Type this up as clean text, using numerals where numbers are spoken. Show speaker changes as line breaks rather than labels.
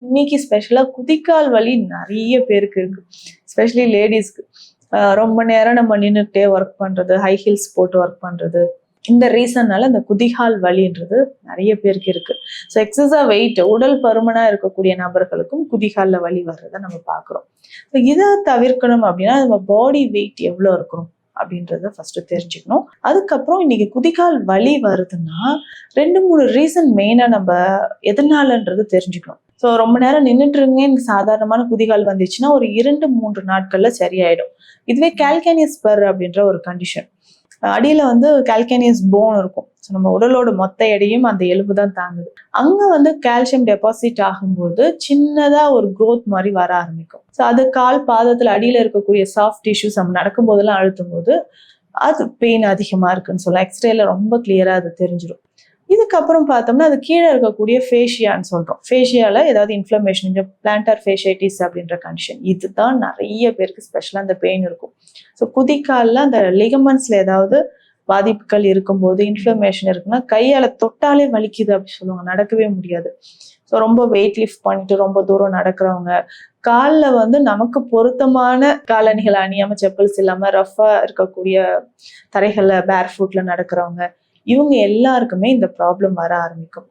இன்னைக்கு ஸ்பெஷலா குதிக்கால் வலி நிறைய பேருக்கு இருக்கு. எஸ்பெஷலி லேடிஸ்க்கு. ரொம்ப நேரம் நம்ம நின்றுட்டே ஒர்க் பண்றது, ஹை ஹீல்ஸ் போட்டு ஒர்க் பண்றது, இந்த ரீசன்னால இந்த குதிகால் வலின்றது நிறைய பேருக்கு இருக்கு. ஸோ எக்ஸஸா வெயிட், உடல் பருமனா இருக்கக்கூடிய நபர்களுக்கும் குதிகால்ல வலி வர்றதை நம்ம பார்க்குறோம். ஸோ இதை தவிர்க்கணும் அப்படின்னா நம்ம பாடி வெயிட் எவ்வளோ இருக்கணும் அப்படின்றத ஃபர்ஸ்ட் தெரிஞ்சுக்கணும். அதுக்கப்புறம் இன்னைக்கு குதிகால் வலி வருதுன்னா 2-3 ரீசன் மெயினா நம்ம எதனாலன்றது தெரிஞ்சுக்கணும். ஸோ ரொம்ப நேரம் நின்றுட்டு இருங்க, எனக்கு சாதாரணமான குதிகால் வந்துச்சுன்னா ஒரு 2-3 நாட்கள்ல சரியாயிடும். இதுவே கால்கேனியஸ் ஸ்பர் அப்படின்ற ஒரு கண்டிஷன். அடியில வந்து கால்கேனியஸ் போன் இருக்கும். ஸோ நம்ம உடலோட மொத்த எடையும் அந்த எலும்பு தான் தாங்குது. அங்க வந்து கால்சியம் டெபாசிட் ஆகும்போது சின்னதா ஒரு growth மாதிரி வர ஆரம்பிக்கும். ஸோ அது கால் பாதத்துல அடியில இருக்கக்கூடிய சாஃப்ட் டிஷ்யூஸ் நம்ம நடக்கும் போதெல்லாம் அழுத்தும் போது அது பெயின் அதிகமா இருக்குன்னு சொல்லலாம். எக்ஸ்ரேல ரொம்ப கிளியரா அது தெரிஞ்சிடும். இதுக்கப்புறம் பார்த்தோம்னா அது கீழே இருக்கக்கூடிய ஃபேஷியான்னு சொல்றோம். ஃபேஷியால ஏதாவது இன்ஃப்ளமேஷன், இந்த பிளான்டார் ஃபேஷியைட்டிஸ் அப்படின்ற கண்டிஷன், இதுதான் நிறைய பேருக்கு ஸ்பெஷலா அந்த பெயின் இருக்கும். ஸோ குதிக்கால்ல அந்த லிகமெண்ட்ஸ்ல ஏதாவது பாதிப்புகள் இருக்கும்போது, இன்ஃப்ளமேஷன் இருக்குன்னா கையால தொட்டாலே வலிக்குது அப்படி சொல்லுவாங்க, நடக்கவே முடியாது. ஸோ ரொம்ப வெயிட் லிஃப்ட் பண்ணிட்டு ரொம்ப தூரம் நடக்கிறவங்க, காலில் வந்து நமக்கு பொருத்தமான காலணிகள் அணியாம, செப்பல்ஸ் இல்லாம ரஃபா இருக்கக்கூடிய தரைகள்ல பேர் ஃபுட்ல நடக்கிறவங்க, இவங்க எல்லாருக்குமே இந்த ப்ராப்ளம் வர ஆரம்பிக்கும்.